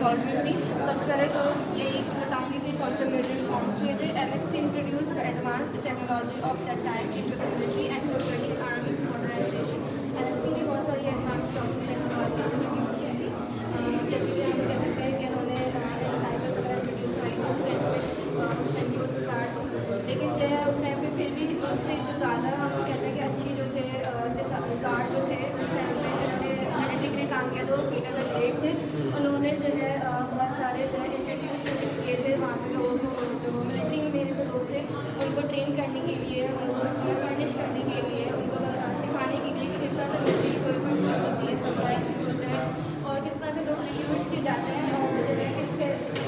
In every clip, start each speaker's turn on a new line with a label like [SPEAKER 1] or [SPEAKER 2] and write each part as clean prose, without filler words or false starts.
[SPEAKER 1] Involvement थी। सबसे पहले तो यही बताऊँगी कि कौन से मेजर रिफॉर्म्स हुए थे। Alexei introduce advanced technology of that time into the military and professional army modernisation. Alexei ने बहुत सारी एडवांस टेक्नोलॉजीज इंट्रोड्यूस की थी, जैसे कि हम कह सकते हैं कि उन्होंने राइफल्स वगैरह इंट्रोड्यूस कराई थी उस टाइम की वो इंतजार को। लेकिन जो है उस टाइम पे फिर भी उनसे जो ज़्यादा हम कहते हैं कि अच्छी जो थे ज़ार जो थे उस टाइम पे जिन्होंने मिलिट्री के लिए काम किया था वो पीटर द ग्रेट थे। उन्होंने जो है बहुत सारे जो है इंस्टीट्यूट किए थे वहाँ पे लोग जो मिलिट्री में मेरे जो लोग थे उनको ट्रेन करने के लिए, उनको फर्निश करने के लिए, उनको सिखाने के लिए कि किस तरह से मिलिट्री कोई भी चीज़ होती है, सप्लाइज यूज़ होते हैं और किस तरह से लोग रिक्रूट्स किए जाते हैं और जो है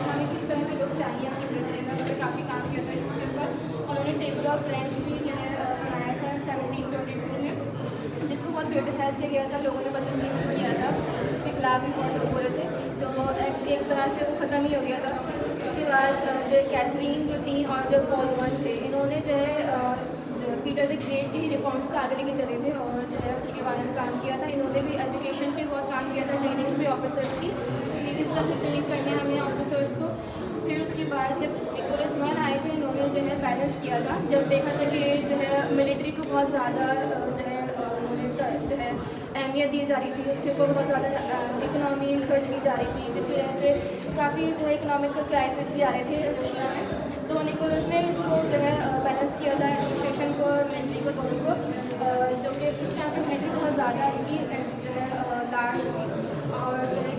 [SPEAKER 1] हमें किस तरह के लोग चाहिए हमारी मिलिट्री में। उन्होंने काफ़ी काम किया था इसके ऊपर। उन्होंने टेबल ऑफ रैंक्स भी जो है बनाया था 1722 में, जिसको बहुत क्रिटिसाइज़ किया गया था, लोगों ने पसंद नहीं किया था, इसके खिलाफ भी बहुत लोग बोले थे। तो एक तरह से वो ख़त्म ही हो गया था। उसके बाद जो कैथरीन जो थी और जो पॉल वन थे, इन्होंने जो है पीटर द ग्रेट के ही रिफॉर्म्स को आगे लेके चले थे और जो है उसके बारे में काम किया था। इन्होंने भी एजुकेशन पे बहुत काम किया था, ट्रेनिंग्स पे ऑफिसर्स की, कि किस तरह से ट्रेनिंग करने हमें ऑफिसर्स को। फिर उसके बाद जब निकोलस वन आए थे, इन्होंने जो है बैलेंस किया था। जब देखा था कि जो है मिलिट्री को बहुत ज़्यादा जो है उन्होंने जो है अहमियत दी जा रही थी, उसके ऊपर बहुत ज़्यादा इकनॉमी खर्च की जा रही थी, जिसकी वजह से काफ़ी जो है इकनॉमिकल क्राइसिस भी आ रहे थे रशिया में। तो निकोलस ने इसको जो है बैलेंस किया था, एडमिनिस्ट्रेशन को और मिलिट्री को, दोनों को, जो कि उस टाइम पे मिलिट्री बहुत ज़्यादा इनकी जो है लार्ज थी और जो है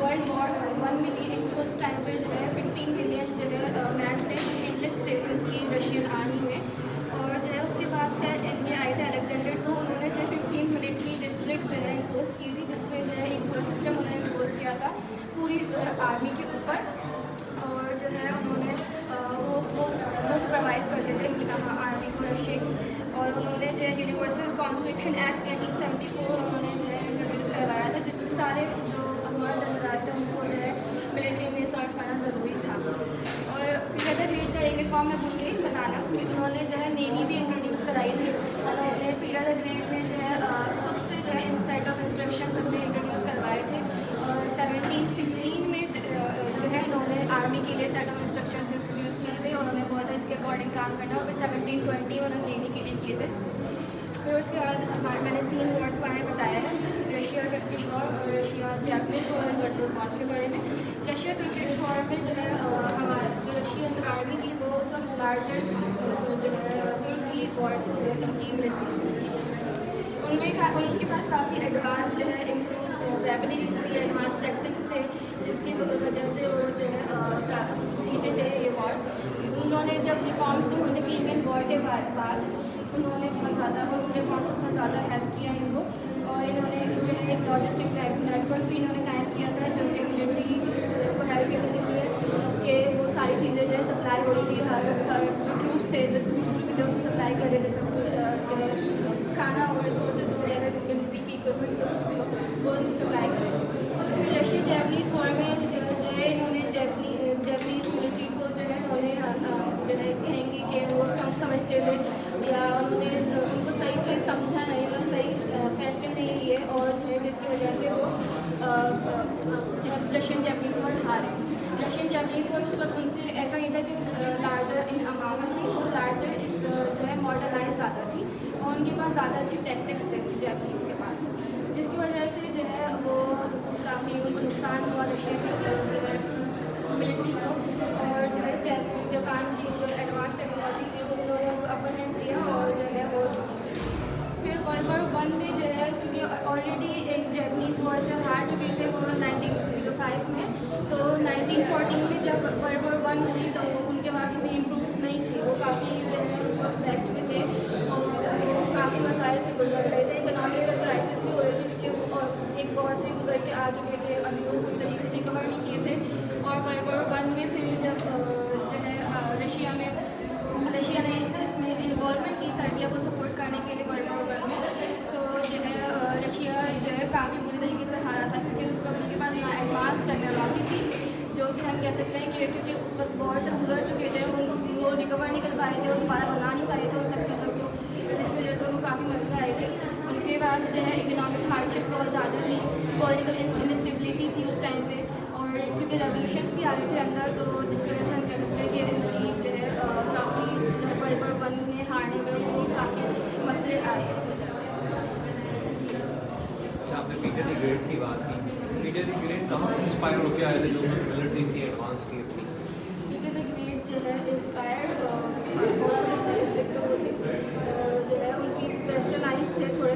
[SPEAKER 1] वर्ल्ड वॉर वन में थी। तो उस टाइम पे जो है 15 मिलियन जो है मैन थे इनलिस्ट इनकी रशियन आर्मी में। और जो है उसके बाद है इनके आए थे अलेक्जेंडर टू, उन्होंने जो 15 मिलिट्री डिस्ट्रिक्ट जो है इम्पोज की थी, जिसमें जो है एक पूरा सिस्टम उन्होंने इम्पोज किया था पूरी आर्मी के ऊपर। और जो है उन्होंने वो सुपरवाइज़ करते थे आर्मी को, रशिया को। और उन्होंने जो है यूनिवर्सल कॉन्स्क्रिप्शन एक्ट 1874 उन्होंने जो है इंट्रोड्यूस करवाया था, जिसमें सारे जो मर्द हजरात थे उनको जो है मिलिट्री में सर्व करना ज़रूरी था। और पीटर द ग्रेट का एक रिफॉर्म मैं भूल गई बताना कि उन्होंने जो है नेवी भी इंट्रोड्यूस कराई थी। उन्होंने पीटर द ग्रेट ने जो है खुद से जो है सेट ऑफ इंस्ट्रक्शंस अपने इंट्रोड्यूस करवाए थे। और 1716 में जो है इन्होंने आर्मी के लिए सेट ऑफ इंस्ट्रक्शंस इंट्रोड्यूस किए थे और उन्हें बहुत इसके अकॉर्डिंग काम करना। और फिर 1720 उन्होंने नेवी के लिए किए थे। फिर उसके बाद मैंने 3 वॉर्स बारे में बताया है, रशिया तुर्किश वॉर और रशिया जैपनीज़ वॉर और वर्ल्ड वॉर के बारे में। रशिया तुर्किश वॉर में जो है हमारा जो रशियन आर्मी थी वो सब लार्जर थी, जो है तुर्की वॉर से तुर्की मिलिट्री से उनके पास काफ़ी एडवांस जो है इम्प्रूव वेपनरीज थी, एडवांस टैक्टिक्स थे, जिसकी वजह से वो जो है जीते थे ये वॉर। उन्होंने जब रिफॉर्म्स जो हुए थे क्रीमियन वॉर के बाद उन्होंने बहुत ज़्यादा रिफॉर्म्स बहुत ज़्यादा हेल्प किया इनको। और इन्होंने जो है एक लॉजिस्टिक नेटवर्क भी इन्होंने कायम किया था, जो कि मिलिट्री को हेल्प किया था, जिसमें कि वो सारी चीज़ें जो है सप्लाई हो रही थी। हर जो ट्रूप्स थे जो दूर दूर से थे उनको सप्लाई कर रहे थे, सब कुछ जो है खाना और रिसोर्सेज हो या फिर मिलिट्री की इक्विपमेंट जो कुछ भी हो वो उनको सप्लाई कर रहे थे। फिर रशिया जैपनीज़ वॉर में जो है इन्होंने जैपनीज़ मिलिट्री को जो है जो है कहेंगे कि वो कम समझते थे या उन्होंने उनको सही से समझा नहीं, उन्होंने सही फैसले नहीं लिए और जो है जिसकी वजह से वो रशियन जैपनीज़ वॉर हारे। रशियन जैपनीज़ वॉर उस वक्त उनसे ऐसा नहीं था कि लार्जर इन अमाउंट थी, वो लार्जर जो है मॉडर्नाइज ज़्यादा थी और उनके पास ज़्यादा अच्छे टैक्टिक्स थे जैपनीज़ के पास, जिसकी वजह से जो है वो काफ़ी उनको नुकसान हुआ रशिया की मिलिट्री को। और जो है जापान की जो एडवांस टेक्नोलॉजी थी उन्होंने अपर हैंड दिया और जो है वो जीते। फिर वर्ल्ड वॉर वन में जो है क्योंकि ऑलरेडी एक जैपनीज़ वॉर से हार चुके थे वो 1905 में, तो 1914 में जब वर्ल्ड वॉर वन हुई तो उनके पास इतनी इम्प्रूव नहीं थे, वो काफ़ी जो है उस वक्त डेक्ट में थे और वो काफ़ी मसाइल से गुजर रहे थे, इकोनॉमिकल क्राइसिस भी हो रही थी क्योंकि वो एक वॉर से गुजर के आ चुके थे, अभी वो पूरी तरीके से रिकवर नहीं किए थे। और वर्ल्ड वॉर वन में फिर जब जो है रशिया ने इसमें इन्वॉल्वमेंट की सर्बिया को सपोर्ट करने के लिए वर्ल्ड वॉर वन में, तो जो है रशिया जो है काफ़ी बुरी तरीके से हारा था क्योंकि उस वक्त उनके पास ना एडवांस टेक्नोलॉजी थी, जो कि हम कह सकते हैं कि क्योंकि उस वक्त वॉर से गुजर चुके थे, वो रिकवर नहीं कर पाए थे, वो दोबारा बना नहीं पाए थे उन सब चीज़ों को, जिसकी वजह से उनको काफ़ी मसला आए थे। उनके पास जो है इकोनॉमिक हार्डशिप बहुत ज़्यादा थी, पॉलिटिकल इंस्टेबिलिटी की थी उस टाइम पे, और क्योंकि रेवोल्यूशंस भी आ रहे थे अंदर, तो जिसकी वजह से हम कह सकते हैं कि इनकी जो है काफ़ी वर्ल्ड वॉर 1 में हारने में उनको काफ़ी मसले आए इस वजह से।
[SPEAKER 2] अच्छा, आपने पीटर द ग्रेट की बात की। पीटर द ग्रेट कहाँ से इंस्पायर होकर आए थे जो मिलिट्री इतनी एडवांस की थी?
[SPEAKER 1] पीटर द ग्रेट जो है इंस्पायर्ड ऑर्थोडॉक्स थे, एक तो वो थे जो है उनकी वेस्टर्नाइज थे थोड़े,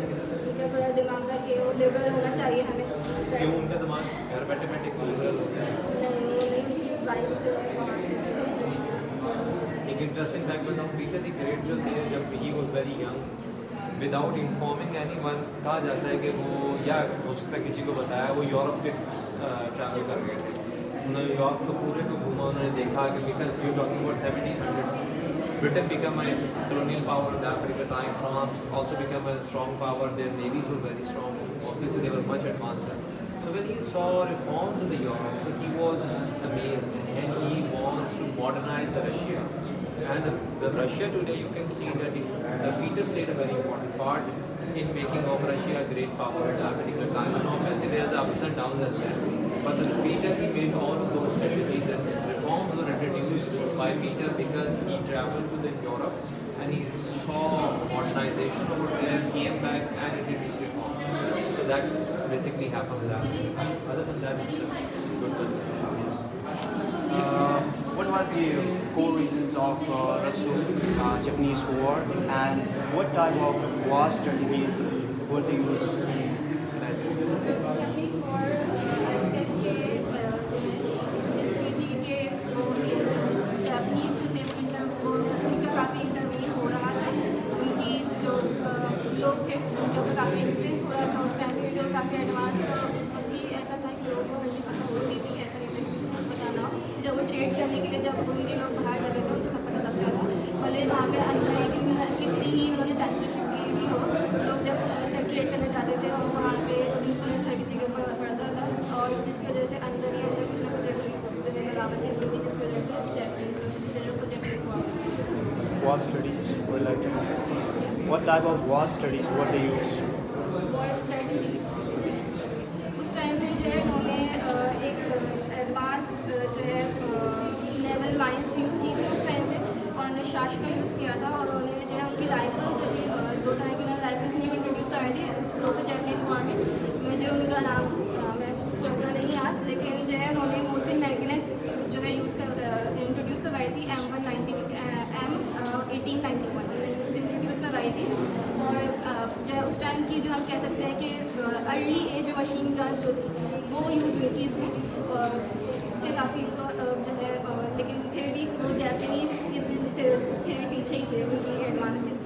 [SPEAKER 1] उनका थोड़ा दिमाग था कि वो लिबरल होना चाहिए हमें।
[SPEAKER 2] क्यों उनका दिमाग घर बैठे बैठे क्यों लिबरल होता है?
[SPEAKER 1] नहीं, उनकी वाइफ वहाँ से थी।
[SPEAKER 2] एक इंटरेस्टिंग फैक्ट बताऊँ, पीटर द ग्रेट जो थे जब he was very young, without informing anyone, कहा जाता है कि वो, या हो सकता है किसी को बताया, वो यूरोप पे ट्रैवल कर गए थे। उन्होंने यूरोप को पूरे को घूमा, उन्होंने देखा कि because you talking about 1700s, Britain became a colonial power in that particular time. France also became a strong power. Their navies were very strong. Obviously, they were much advanced. So when he saw reforms in the Europe, so he was amazed, and he wants to modernize the Russia. And the Russia today, you can see that Peter played a very important part in making of Russia a great power at that particular time. And obviously, there's the ups and downs as well. But Peter, he made all of those strategies, and reforms were introduced by Peter because he traveled to the Europe and he saw modernization over there, came back and introduced reforms. So that basically happened with that. Other than that, it's a good business.
[SPEAKER 3] What was the core reasons of Russo-Japanese War, and what type of war strategies were they used in that?
[SPEAKER 1] Japanese war इसके इस वजह से हुई थी कि वो Japanese जो थे वो उनका काफ़ी इंटरवीन हो रहा था, उनकी जो लोग थे उनके ऊपर काफ़ी इन्फ्लुएंस हो रहा था उस टाइम पे, जो काफ़ी एडवांस था। उस वक्त भी ऐसा था कि लोगों को हर चीज़ पता होती थी, ऐसा नहीं था कि किसी को कुछ पता ना हो। जब वो ट्रेड करने के लिए जब उनके लोग बाहर जाते थे उनको सब पता लगता था, भले वहाँ पे अंदर कितनी ही उन्होंने सेंसरशिप की भी हो, लोग जब ट्रेड करने जाते थे और वहाँ पे इन्फ्लुएंस हर किसी के ऊपर पड़ता था, और जिसकी वजह से अंदर ही अंदर कुछ ना कुछ जो है लगावटें हुई थी, जिसकी वजह से Japanese
[SPEAKER 3] War studies were like, what type of war studies were they used?
[SPEAKER 1] War strategies उस टाइम पे जो है उन्होंने एक एडवांस जो है नेवल माइंस यूज़ की थी उस टाइम पे, और उन्होंने शाश का यूज़ किया था, और उन्होंने जो है उनकी राइफल्स जो थी 2 तरह की उन्होंने राइफल्स न्यू इंट्रोड्यूस कराई थी रूसो जापानीज़ वॉर में। मुझे उनका नाम मैं पूरा नहीं याद, लेकिन जो है उन्होंने मोस्टली मैगनेट्स जो है इंट्रोड्यूस करवाई थी M1891 इंट्रोड्यूस करवाई थी, और जो है उस टाइम की जो हम कह सकते हैं कि अर्ली एज मशीन गन्स जो थी वो यूज़ हुई थी इसमें, और उससे काफ़ी जो है लेकिन फिर भी वो जापानीज़ फिर भी पीछे ही थे उनकी एडवांसमेंट